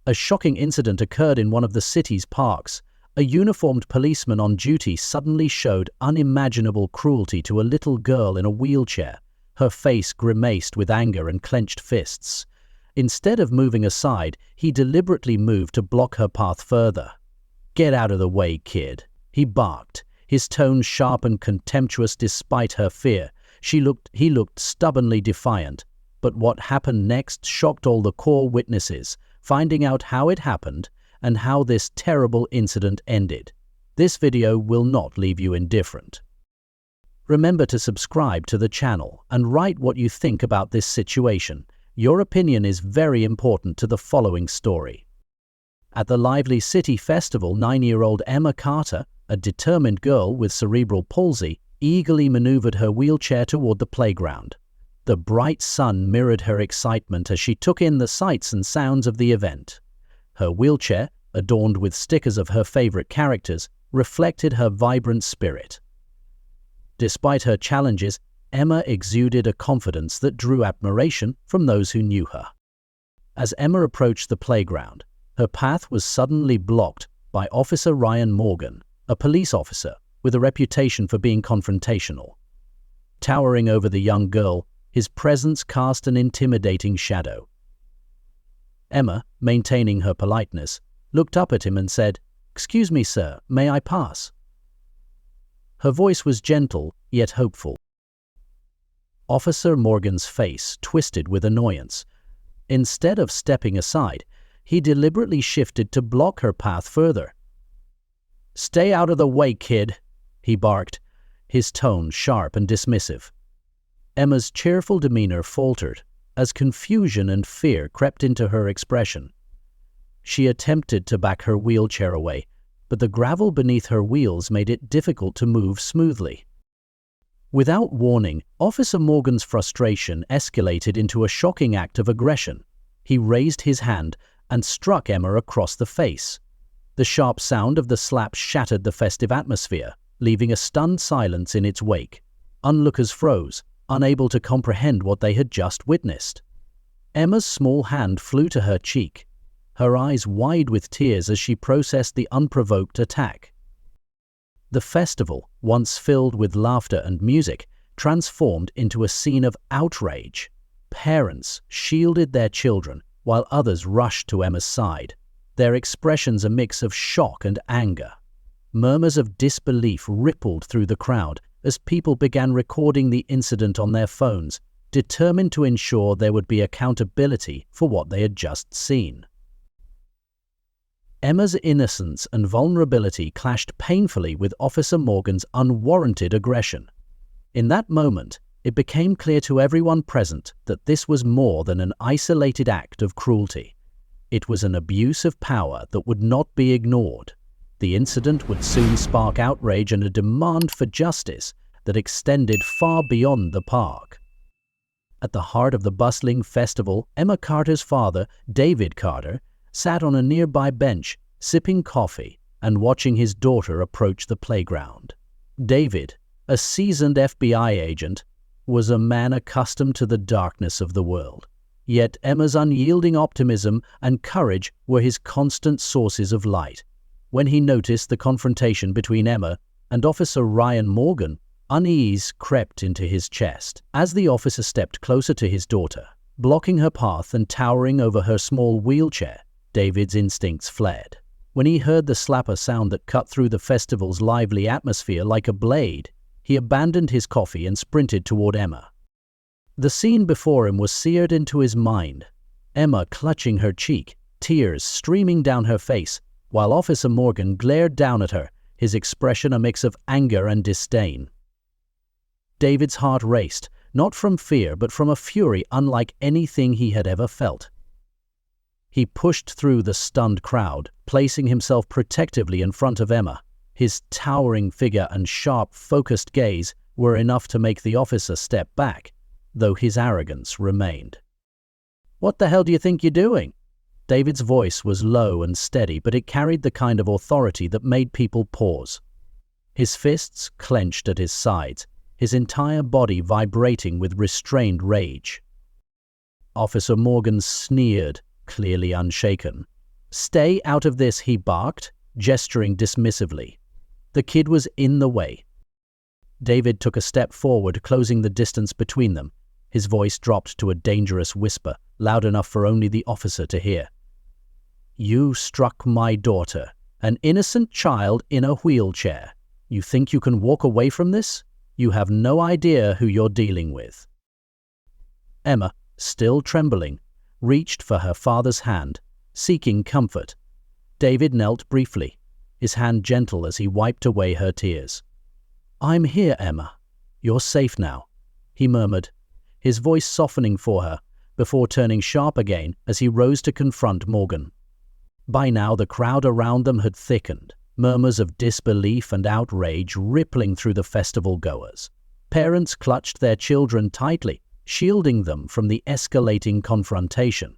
A shocking incident occurred in one of the city's parks. A uniformed policeman on duty suddenly showed unimaginable cruelty to a little girl in a wheelchair, her face grimaced with anger and clenched fists. Instead of moving aside, he deliberately moved to block her path further. "Get out of the way, kid," he barked, his tone sharp and contemptuous despite her fear. He looked stubbornly defiant. But what happened next shocked all the core witnesses, finding out how it happened and how this terrible incident ended. This video will not leave you indifferent. Remember to subscribe to the channel and write what you think about this situation. Your opinion is very important to the following story. At the lively city festival, 9-year-old Emma Carter, a determined girl with cerebral palsy, eagerly maneuvered her wheelchair toward the playground. The bright sun mirrored her excitement as she took in the sights and sounds of the event. Her wheelchair, adorned with stickers of her favorite characters, reflected her vibrant spirit. Despite her challenges, Emma exuded a confidence that drew admiration from those who knew her. As Emma approached the playground, her path was suddenly blocked by Officer Ryan Morgan, a police officer with a reputation for being confrontational. Towering over the young girl, his presence cast an intimidating shadow. Emma, maintaining her politeness, looked up at him and said, "Excuse me, sir, may I pass?" Her voice was gentle, yet hopeful. Officer Morgan's face twisted with annoyance. Instead of stepping aside, he deliberately shifted to block her path further. "Stay out of the way, kid," he barked, his tone sharp and dismissive. Emma's cheerful demeanor faltered as confusion and fear crept into her expression. She attempted to back her wheelchair away, but the gravel beneath her wheels made it difficult to move smoothly. Without warning, Officer Morgan's frustration escalated into a shocking act of aggression. He raised his hand and struck Emma across the face. The sharp sound of the slap shattered the festive atmosphere, leaving a stunned silence in its wake. Onlookers froze, unable to comprehend what they had just witnessed. Emma's small hand flew to her cheek, her eyes wide with tears as she processed the unprovoked attack. The festival, once filled with laughter and music, transformed into a scene of outrage. Parents shielded their children, while others rushed to Emma's side, their expressions a mix of shock and anger. Murmurs of disbelief rippled through the crowd as people began recording the incident on their phones, determined to ensure there would be accountability for what they had just seen. Emma's innocence and vulnerability clashed painfully with Officer Morgan's unwarranted aggression. In that moment, it became clear to everyone present that this was more than an isolated act of cruelty. It was an abuse of power that would not be ignored. The incident would soon spark outrage and a demand for justice that extended far beyond the park. At the heart of the bustling festival, Emma Carter's father, David Carter, sat on a nearby bench, sipping coffee and watching his daughter approach the playground. David, a seasoned FBI agent, was a man accustomed to the darkness of the world. Yet Emma's unyielding optimism and courage were his constant sources of light. When he noticed the confrontation between Emma and Officer Ryan Morgan, unease crept into his chest. As the officer stepped closer to his daughter, blocking her path and towering over her small wheelchair, David's instincts fled. When he heard the slapper sound that cut through the festival's lively atmosphere like a blade, he abandoned his coffee and sprinted toward Emma. The scene before him was seared into his mind. Emma clutching her cheek, tears streaming down her face, while Officer Morgan glared down at her, his expression a mix of anger and disdain. David's heart raced, not from fear but from a fury unlike anything he had ever felt. He pushed through the stunned crowd, placing himself protectively in front of Emma. His towering figure and sharp, focused gaze were enough to make the officer step back, though his arrogance remained. "What the hell do you think you're doing?" David's voice was low and steady, but it carried the kind of authority that made people pause. His fists clenched at his sides, his entire body vibrating with restrained rage. Officer Morgan sneered, clearly unshaken. "Stay out of this," he barked, gesturing dismissively. The kid was in the way. David took a step forward, closing the distance between them. His voice dropped to a dangerous whisper, loud enough for only the officer to hear. "You struck my daughter, an innocent child in a wheelchair. You think you can walk away from this? You have no idea who you're dealing with." Emma, still trembling, reached for her father's hand, seeking comfort. David knelt briefly, his hand gentle as he wiped away her tears. "I'm here, Emma. You're safe now," he murmured, his voice softening for her, before turning sharp again as he rose to confront Morgan. By now the crowd around them had thickened, murmurs of disbelief and outrage rippling through the festival-goers. Parents clutched their children tightly, shielding them from the escalating confrontation.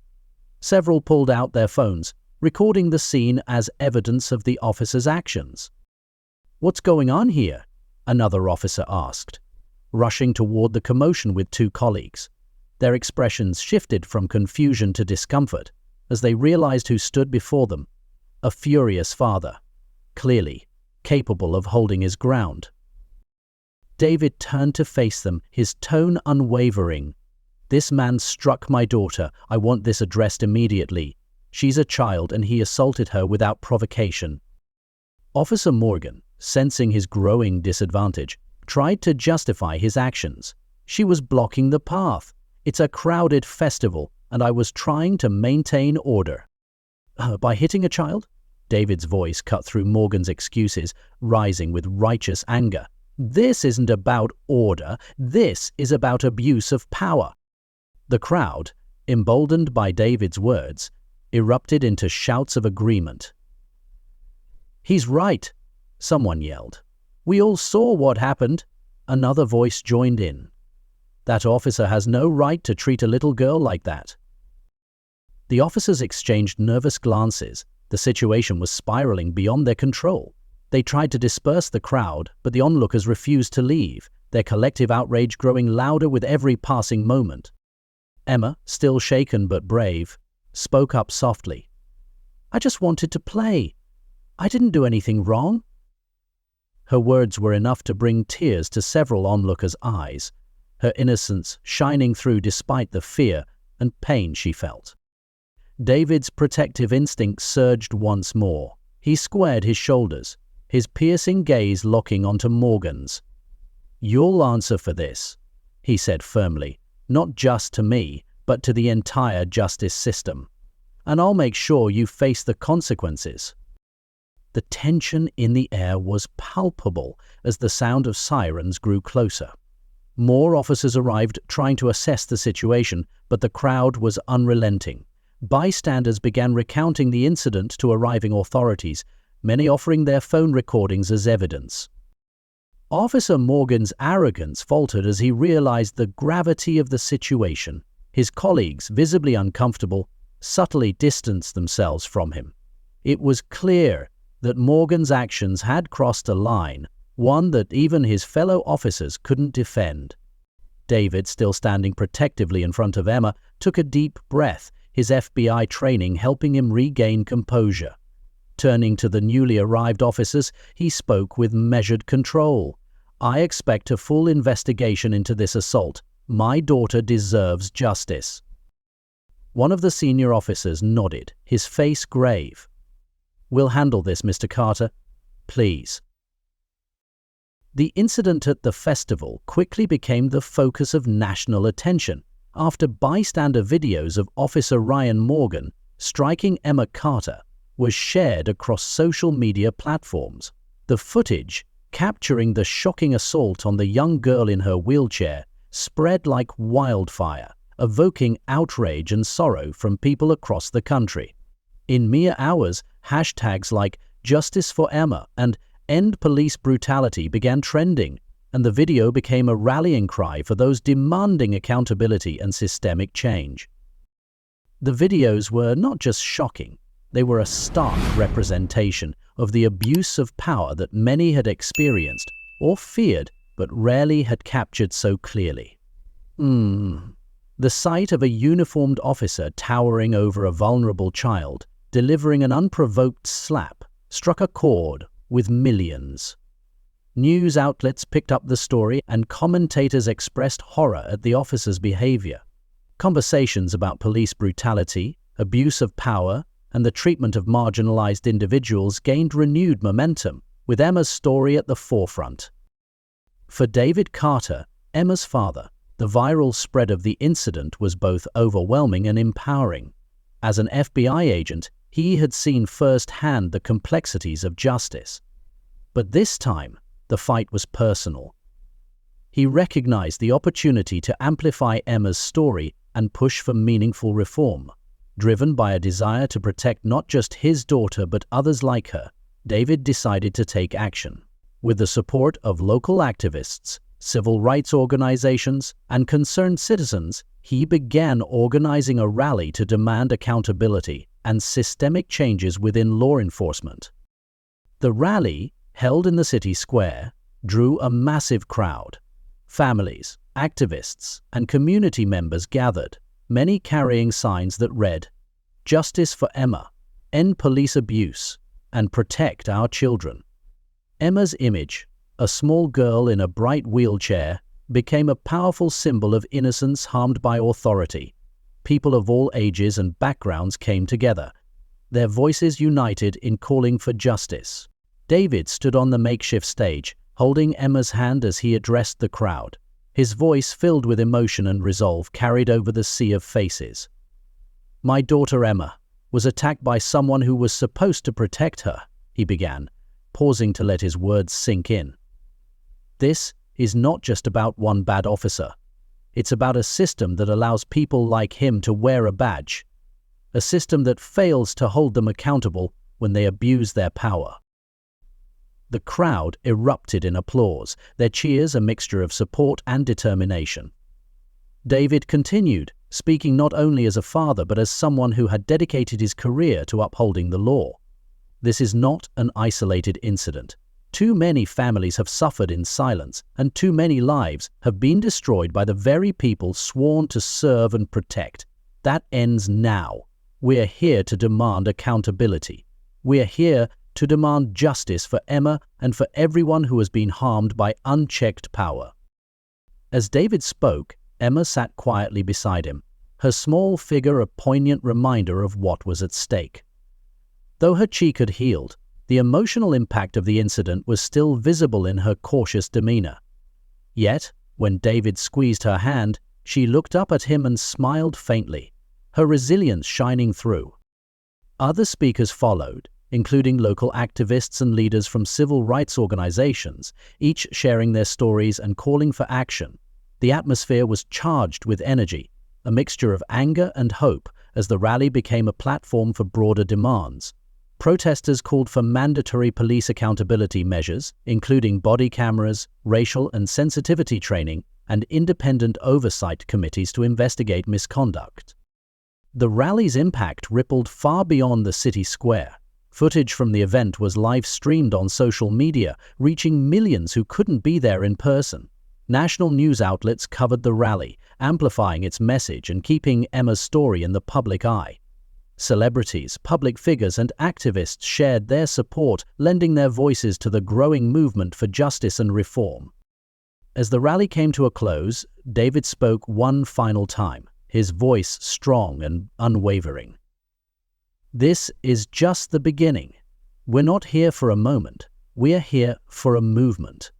Several pulled out their phones, recording the scene as evidence of the officer's actions. "What's going on here?" another officer asked, rushing toward the commotion with two colleagues. Their expressions shifted from confusion to discomfort as they realized who stood before them: a furious father, clearly capable of holding his ground. David turned to face them, his tone unwavering. "This man struck my daughter. I want this addressed immediately. She's a child and he assaulted her without provocation." Officer Morgan, sensing his growing disadvantage, tried to justify his actions. "She was blocking the path. It's a crowded festival, and I was trying to maintain order." By hitting a child?" David's voice cut through Morgan's excuses, rising with righteous anger. "This isn't about order. This is about abuse of power." The crowd, emboldened by David's words, erupted into shouts of agreement. "He's right," someone yelled. "We all saw what happened." Another voice joined in. "That officer has no right to treat a little girl like that." The officers exchanged nervous glances. The situation was spiraling beyond their control. They tried to disperse the crowd, but the onlookers refused to leave, their collective outrage growing louder with every passing moment. Emma, still shaken but brave, spoke up softly. "I just wanted to play. I didn't do anything wrong." Her words were enough to bring tears to several onlookers' eyes, her innocence shining through despite the fear and pain she felt. David's protective instinct surged once more. He squared his shoulders, his piercing gaze locking onto Morgan's. "You'll answer for this," he said firmly, "not just to me, but to the entire justice system. And I'll make sure you face the consequences." The tension in the air was palpable as the sound of sirens grew closer. More officers arrived trying to assess the situation, but the crowd was unrelenting. Bystanders began recounting the incident to arriving authorities, many offering their phone recordings as evidence. Officer Morgan's arrogance faltered as he realized the gravity of the situation. His colleagues, visibly uncomfortable, subtly distanced themselves from him. It was clear that Morgan's actions had crossed a line, one that even his fellow officers couldn't defend. David, still standing protectively in front of Emma, took a deep breath, his FBI training helping him regain composure. Turning to the newly arrived officers, he spoke with measured control. "I expect a full investigation into this assault. My daughter deserves justice." One of the senior officers nodded, his face grave. "We'll handle this, Mr. Carter. Please." The incident at the festival quickly became the focus of national attention after bystander videos of Officer Ryan Morgan striking Emma Carter was shared across social media platforms. The footage, capturing the shocking assault on the young girl in her wheelchair, spread like wildfire, evoking outrage and sorrow from people across the country. In mere hours, hashtags like "Justice for Emma" and "End Police Brutality" began trending, and the video became a rallying cry for those demanding accountability and systemic change. The videos were not just shocking, they were a stark representation of the abuse of power that many had experienced or feared but rarely had captured so clearly. The sight of a uniformed officer towering over a vulnerable child, delivering an unprovoked slap, struck a chord with millions. News outlets picked up the story and commentators expressed horror at the officer's behavior. Conversations about police brutality, abuse of power, and the treatment of marginalized individuals gained renewed momentum, with Emma's story at the forefront. For David Carter, Emma's father, the viral spread of the incident was both overwhelming and empowering. As an FBI agent, he had seen firsthand the complexities of justice. But this time, the fight was personal. He recognized the opportunity to amplify Emma's story and push for meaningful reform. Driven by a desire to protect not just his daughter but others like her, David decided to take action. With the support of local activists, civil rights organizations, and concerned citizens, he began organizing a rally to demand accountability and systemic changes within law enforcement. The rally, held in the city square, drew a massive crowd. Families, activists, and community members gathered, many carrying signs that read, "Justice for Emma, End Police Abuse, and Protect Our Children." Emma's image, a small girl in a bright wheelchair, became a powerful symbol of innocence harmed by authority. People of all ages and backgrounds came together, their voices united in calling for justice. David stood on the makeshift stage, holding Emma's hand as he addressed the crowd. His voice, filled with emotion and resolve, carried over the sea of faces. "My daughter Emma was attacked by someone who was supposed to protect her," he began, pausing to let his words sink in. "This is not just about one bad officer. It's about a system that allows people like him to wear a badge. A system that fails to hold them accountable when they abuse their power." The crowd erupted in applause, their cheers a mixture of support and determination. David continued, speaking not only as a father but as someone who had dedicated his career to upholding the law. "This is not an isolated incident. Too many families have suffered in silence, and too many lives have been destroyed by the very people sworn to serve and protect. That ends now. We're here to demand accountability. We're here to demand justice for Emma and for everyone who has been harmed by unchecked power." As David spoke, Emma sat quietly beside him, her small figure a poignant reminder of what was at stake. Though her cheek had healed, the emotional impact of the incident was still visible in her cautious demeanor. Yet, when David squeezed her hand, she looked up at him and smiled faintly, her resilience shining through. Other speakers followed, including local activists and leaders from civil rights organizations, each sharing their stories and calling for action. The atmosphere was charged with energy, a mixture of anger and hope, as the rally became a platform for broader demands. Protesters called for mandatory police accountability measures, including body cameras, racial and sensitivity training, and independent oversight committees to investigate misconduct. The rally's impact rippled far beyond the city square. Footage from the event was live-streamed on social media, reaching millions who couldn't be there in person. National news outlets covered the rally, amplifying its message and keeping Emma's story in the public eye. Celebrities, public figures, and activists shared their support, lending their voices to the growing movement for justice and reform. As the rally came to a close, David spoke one final time, his voice strong and unwavering. "This is just the beginning. We're not here for a moment. We're here for a movement.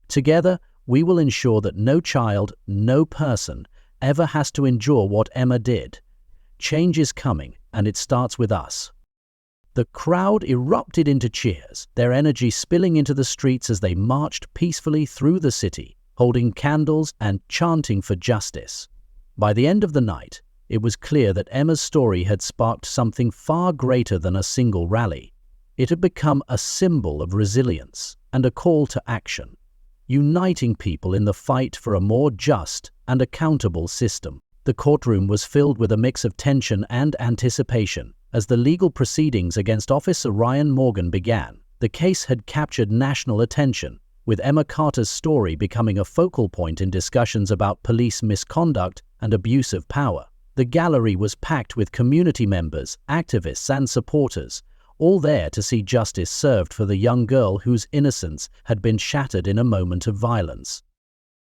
Together, we will ensure that no child, no person, ever has to endure what Emma did. Change is coming, and it starts with us." The crowd erupted into cheers, their energy spilling into the streets as they marched peacefully through the city, holding candles and chanting for justice. By the end of the night, it was clear that Emma's story had sparked something far greater than a single rally. It had become a symbol of resilience and a call to action, uniting people in the fight for a more just and accountable system. The courtroom was filled with a mix of tension and anticipation as the legal proceedings against Officer Ryan Morgan began. The case had captured national attention, with Emma Carter's story becoming a focal point in discussions about police misconduct and abuse of power. The gallery was packed with community members, activists, and supporters, all there to see justice served for the young girl whose innocence had been shattered in a moment of violence.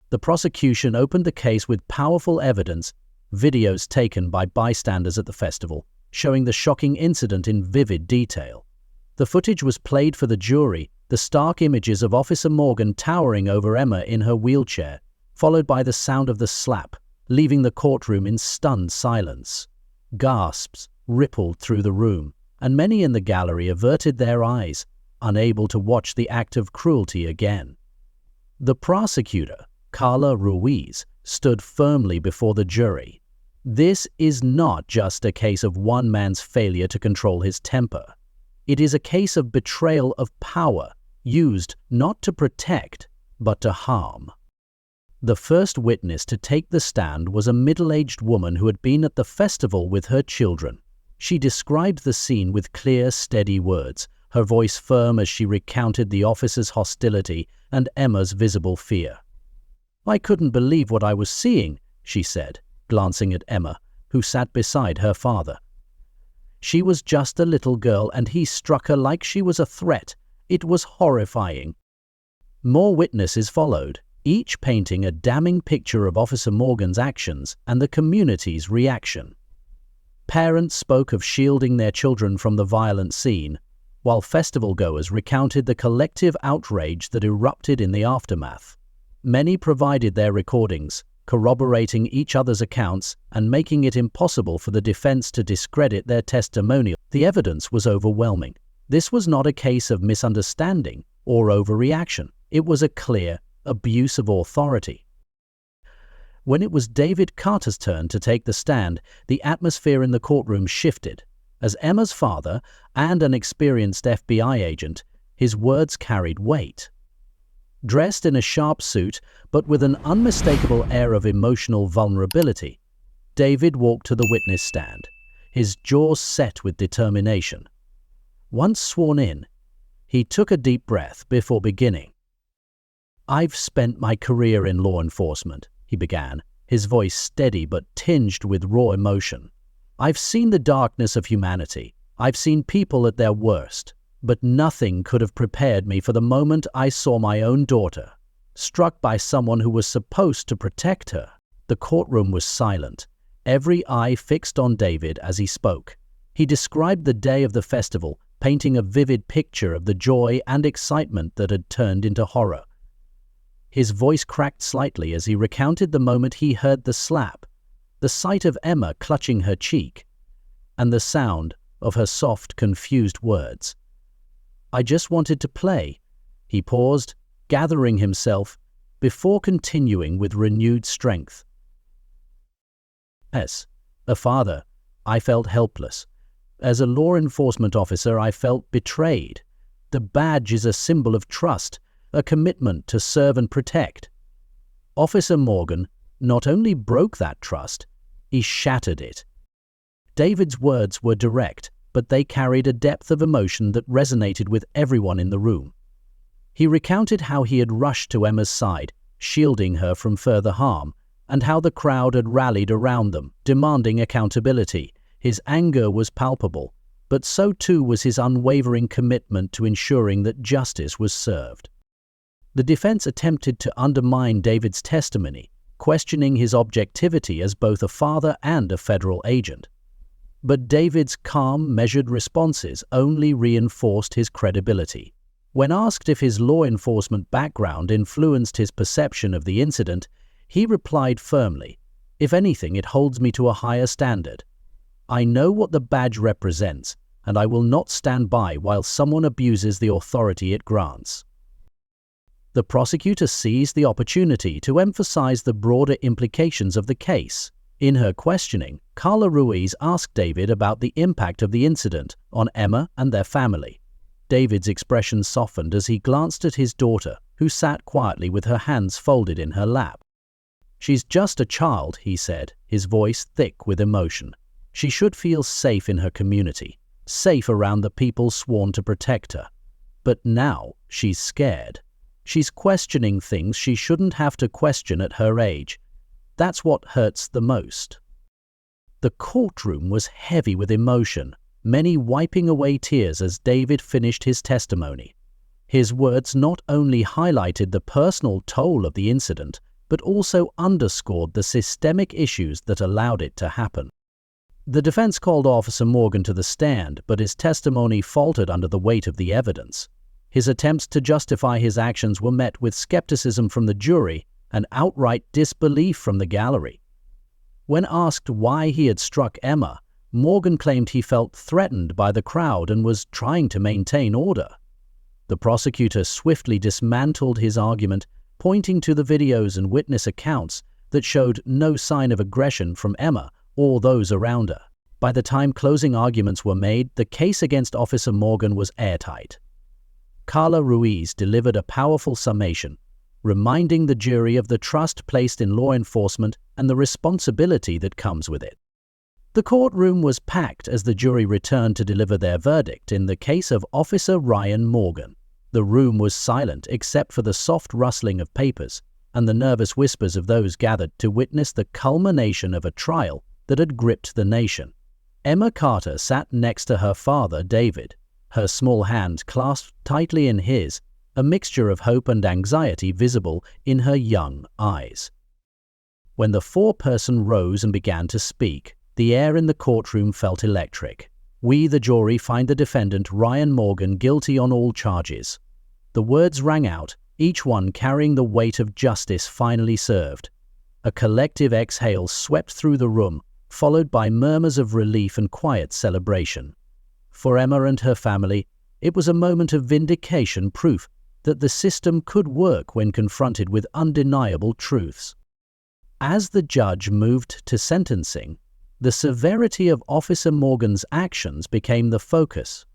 The prosecution opened the case with powerful evidence, videos taken by bystanders at the festival, showing the shocking incident in vivid detail. The footage was played for the jury, the stark images of Officer Morgan towering over Emma in her wheelchair, followed by the sound of the slap, leaving the courtroom in stunned silence. Gasps rippled through the room, and many in the gallery averted their eyes, unable to watch the act of cruelty again. The prosecutor, Carla Ruiz, stood firmly before the jury. This is not just a case of one man's failure to control his temper. It is a case of betrayal of power, used not to protect, but to harm. The first witness to take the stand was a middle-aged woman who had been at the festival with her children. She described the scene with clear, steady words, her voice firm as she recounted the officer's hostility and Emma's visible fear. "I couldn't believe what I was seeing," she said, glancing at Emma, who sat beside her father. "She was just a little girl and he struck her like she was a threat. It was horrifying." More witnesses followed, each painting a damning picture of Officer Morgan's actions and the community's reaction. Parents spoke of shielding their children from the violent scene, while festival-goers recounted the collective outrage that erupted in the aftermath. Many provided their recordings, corroborating each other's accounts and making it impossible for the defense to discredit their testimonial. The evidence was overwhelming. This was not a case of misunderstanding or overreaction. It was a clear abuse of authority. When it was David Carter's turn to take the stand, the atmosphere in the courtroom shifted. As Emma's father and an experienced FBI agent, his words carried weight. Dressed in a sharp suit, but with an unmistakable air of emotional vulnerability, David walked to the witness stand, his jaws set with determination. Once sworn in, he took a deep breath before beginning. "I've spent my career in law enforcement," he began, his voice steady but tinged with raw emotion. "I've seen the darkness of humanity. I've seen people at their worst. But nothing could have prepared me for the moment I saw my own daughter, struck by someone who was supposed to protect her." The courtroom was silent, every eye fixed on David as he spoke. He described the day of the festival, painting a vivid picture of the joy and excitement that had turned into horror. His voice cracked slightly as he recounted the moment he heard the slap, the sight of Emma clutching her cheek, and the sound of her soft, confused words. "I just wanted to play." He paused, gathering himself, before continuing with renewed strength. "As a father, I felt helpless. As a law enforcement officer, I felt betrayed. The badge is a symbol of trust, a commitment to serve and protect. Officer Morgan not only broke that trust, he shattered it." David's words were direct, but they carried a depth of emotion that resonated with everyone in the room. He recounted how he had rushed to Emma's side, shielding her from further harm, and how the crowd had rallied around them, demanding accountability. His anger was palpable, but so too was his unwavering commitment to ensuring that justice was served. The defense attempted to undermine David's testimony, questioning his objectivity as both a father and a federal agent. But David's calm, measured responses only reinforced his credibility. When asked if his law enforcement background influenced his perception of the incident, he replied firmly, "If anything, it holds me to a higher standard. I know what the badge represents, and I will not stand by while someone abuses the authority it grants." The prosecutor seized the opportunity to emphasize the broader implications of the case. In her questioning, Carla Ruiz asked David about the impact of the incident on Emma and their family. David's expression softened as he glanced at his daughter, who sat quietly with her hands folded in her lap. "She's just a child," he said, his voice thick with emotion. "She should feel safe in her community, safe around the people sworn to protect her. But now she's scared. She's questioning things she shouldn't have to question at her age. That's what hurts the most." The courtroom was heavy with emotion, many wiping away tears as David finished his testimony. His words not only highlighted the personal toll of the incident, but also underscored the systemic issues that allowed it to happen. The defense called Officer Morgan to the stand, but his testimony faltered under the weight of the evidence. His attempts to justify his actions were met with skepticism from the jury and outright disbelief from the gallery. When asked why he had struck Emma, Morgan claimed he felt threatened by the crowd and was trying to maintain order. The prosecutor swiftly dismantled his argument, pointing to the videos and witness accounts that showed no sign of aggression from Emma or those around her. By the time closing arguments were made, the case against Officer Morgan was airtight. Carla Ruiz delivered a powerful summation, reminding the jury of the trust placed in law enforcement and the responsibility that comes with it. The courtroom was packed as the jury returned to deliver their verdict in the case of Officer Ryan Morgan. The room was silent except for the soft rustling of papers and the nervous whispers of those gathered to witness the culmination of a trial that had gripped the nation. Emma Carter sat next to her father, David, her small hand clasped tightly in his, a mixture of hope and anxiety visible in her young eyes. When the foreperson rose and began to speak, the air in the courtroom felt electric. "We, the jury, find the defendant, Ryan Morgan, guilty on all charges." The words rang out, each one carrying the weight of justice finally served. A collective exhale swept through the room, followed by murmurs of relief and quiet celebration. For Emma and her family, it was a moment of vindication, proof that the system could work when confronted with undeniable truths. As the judge moved to sentencing, the severity of Officer Morgan's actions became the focus.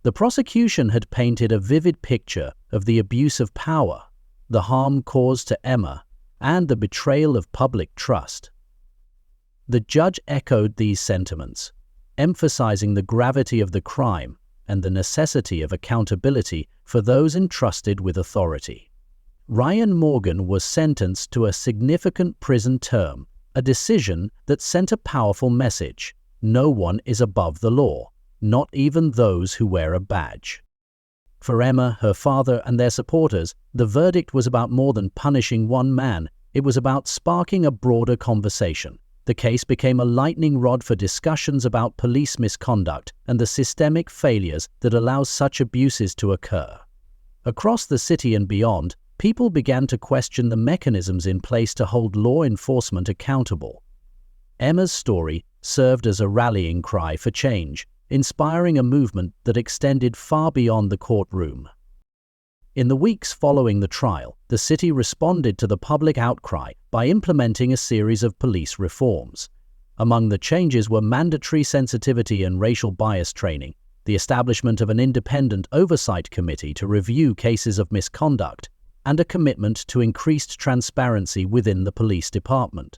The prosecution had painted a vivid picture of the abuse of power, the harm caused to Emma, and the betrayal of public trust. The judge echoed these sentiments, emphasizing the gravity of the crime and the necessity of accountability for those entrusted with authority. Ryan Morgan was sentenced to a significant prison term, a decision that sent a powerful message: no one is above the law, not even those who wear a badge. For Emma, her father, and their supporters, the verdict was about more than punishing one man. It was about sparking a broader conversation. The case became a lightning rod for discussions about police misconduct and the systemic failures that allow such abuses to occur. Across the city and beyond, people began to question the mechanisms in place to hold law enforcement accountable. Emma's story served as a rallying cry for change, inspiring a movement that extended far beyond the courtroom. In the weeks following the trial, the city responded to the public outcry by implementing a series of police reforms. Among the changes were mandatory sensitivity and racial bias training, the establishment of an independent oversight committee to review cases of misconduct, and a commitment to increased transparency within the police department.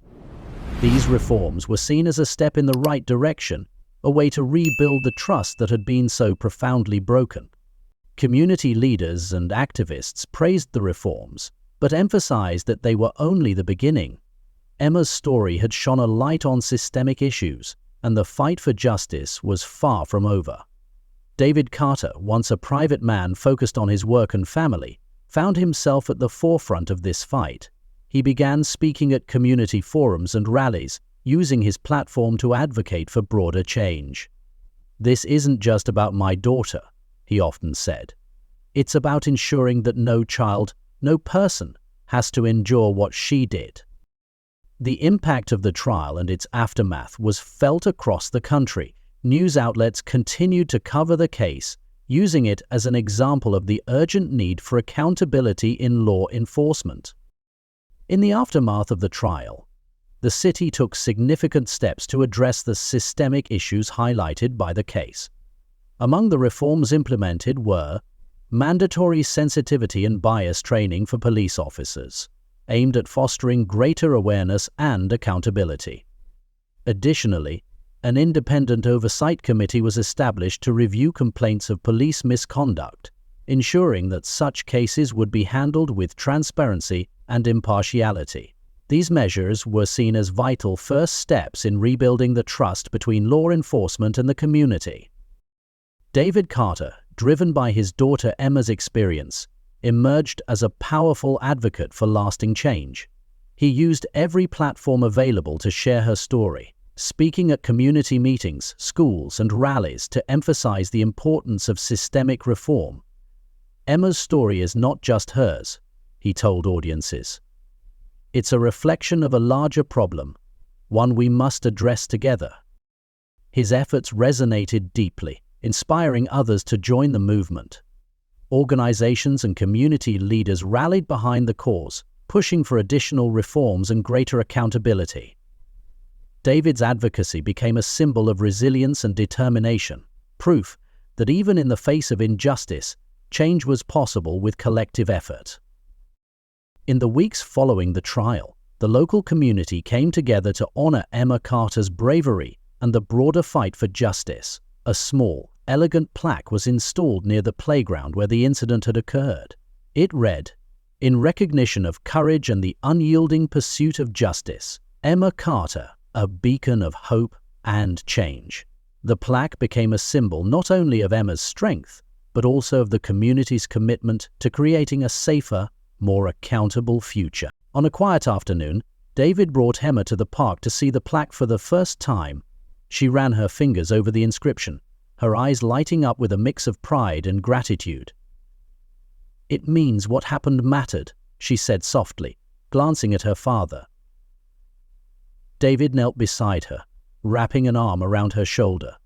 These reforms were seen as a step in the right direction, a way to rebuild the trust that had been so profoundly broken. Community leaders and activists praised the reforms, but emphasized that they were only the beginning. Emma's story had shone a light on systemic issues, and the fight for justice was far from over. David Carter, once a private man focused on his work and family, found himself at the forefront of this fight. He began speaking at community forums and rallies, using his platform to advocate for broader change. "This isn't just about my daughter," he often said. "It's about ensuring that no child, no person, has to endure what she did." The impact of the trial and its aftermath was felt across the country. News outlets continued to cover the case, using it as an example of the urgent need for accountability in law enforcement. In the aftermath of the trial, the city took significant steps to address the systemic issues highlighted by the case. Among the reforms implemented were mandatory sensitivity and bias training for police officers, aimed at fostering greater awareness and accountability. Additionally, an independent oversight committee was established to review complaints of police misconduct, ensuring that such cases would be handled with transparency and impartiality. These measures were seen as vital first steps in rebuilding the trust between law enforcement and the community. David Carter, driven by his daughter Emma's experience, emerged as a powerful advocate for lasting change. He used every platform available to share her story, speaking at community meetings, schools, and rallies to emphasize the importance of systemic reform. Emma's story is not just hers, he told audiences. It's a reflection of a larger problem, one we must address together. His efforts resonated deeply, inspiring others to join the movement. Organizations and community leaders rallied behind the cause, pushing for additional reforms and greater accountability. David's advocacy became a symbol of resilience and determination, proof that even in the face of injustice, change was possible with collective effort. In the weeks following the trial, the local community came together to honor Emma Carter's bravery and the broader fight for justice. A small, elegant plaque was installed near the playground where the incident had occurred. It read, "In recognition of courage and the unyielding pursuit of justice, Emma Carter, a beacon of hope and change." The plaque became a symbol not only of Emma's strength, but also of the community's commitment to creating a safer, more accountable future. On a quiet afternoon, David brought Emma to the park to see the plaque for the first time. She ran her fingers over the inscription, her eyes lighting up with a mix of pride and gratitude. "It means what happened mattered," she said softly, glancing at her father. David knelt beside her, wrapping an arm around her shoulder.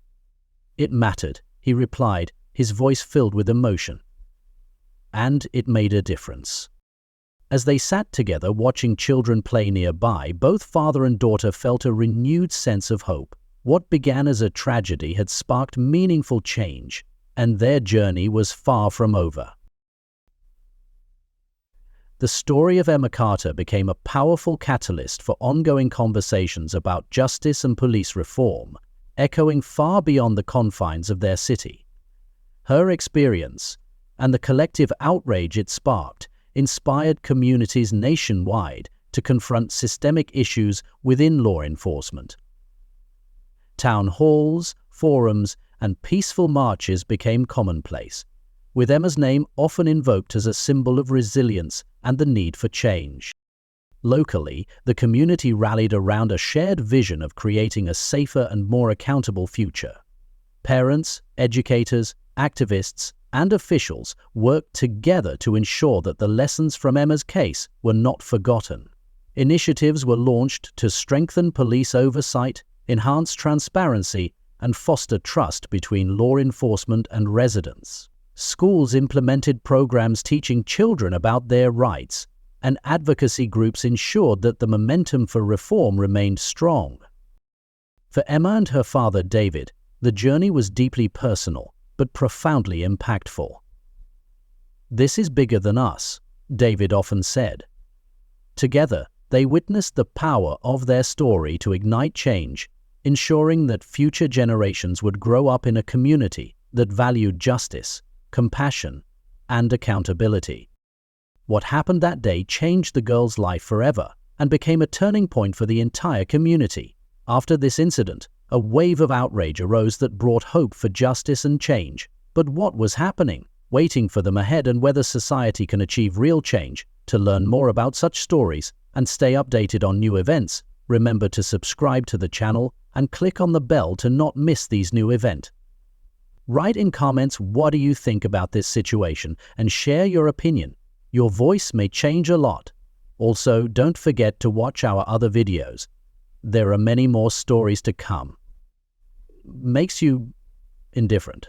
"It mattered," he replied, his voice filled with emotion. "And it made a difference." As they sat together watching children play nearby, both father and daughter felt a renewed sense of hope. What began as a tragedy had sparked meaningful change, and their journey was far from over. The story of Emma Carter became a powerful catalyst for ongoing conversations about justice and police reform, echoing far beyond the confines of their city. Her experience, and the collective outrage it sparked, inspired communities nationwide to confront systemic issues within law enforcement. Town halls, forums, and peaceful marches became commonplace, with Emma's name often invoked as a symbol of resilience and the need for change. Locally, the community rallied around a shared vision of creating a safer and more accountable future. Parents, educators, activists, and officials worked together to ensure that the lessons from Emma's case were not forgotten. Initiatives were launched to strengthen police oversight, enhance transparency, and foster trust between law enforcement and residents. Schools implemented programs teaching children about their rights, and advocacy groups ensured that the momentum for reform remained strong. For Emma and her father David, the journey was deeply personal, but profoundly impactful. "This is bigger than us," David often said. Together, they witnessed the power of their story to ignite change, ensuring that future generations would grow up in a community that valued justice, compassion, and accountability. What happened that day changed the girl's life forever and became a turning point for the entire community. After this incident, a wave of outrage arose that brought hope for justice and change. But what was happening, waiting for them ahead, and whether society can achieve real change? To learn more about such stories and stay updated on new events, remember to subscribe to the channel and click on the bell to not miss these new events. Write in comments what do you think about this situation and share your opinion. Your voice may change a lot. Also, don't forget to watch our other videos. There are many more stories to come. Makes you indifferent.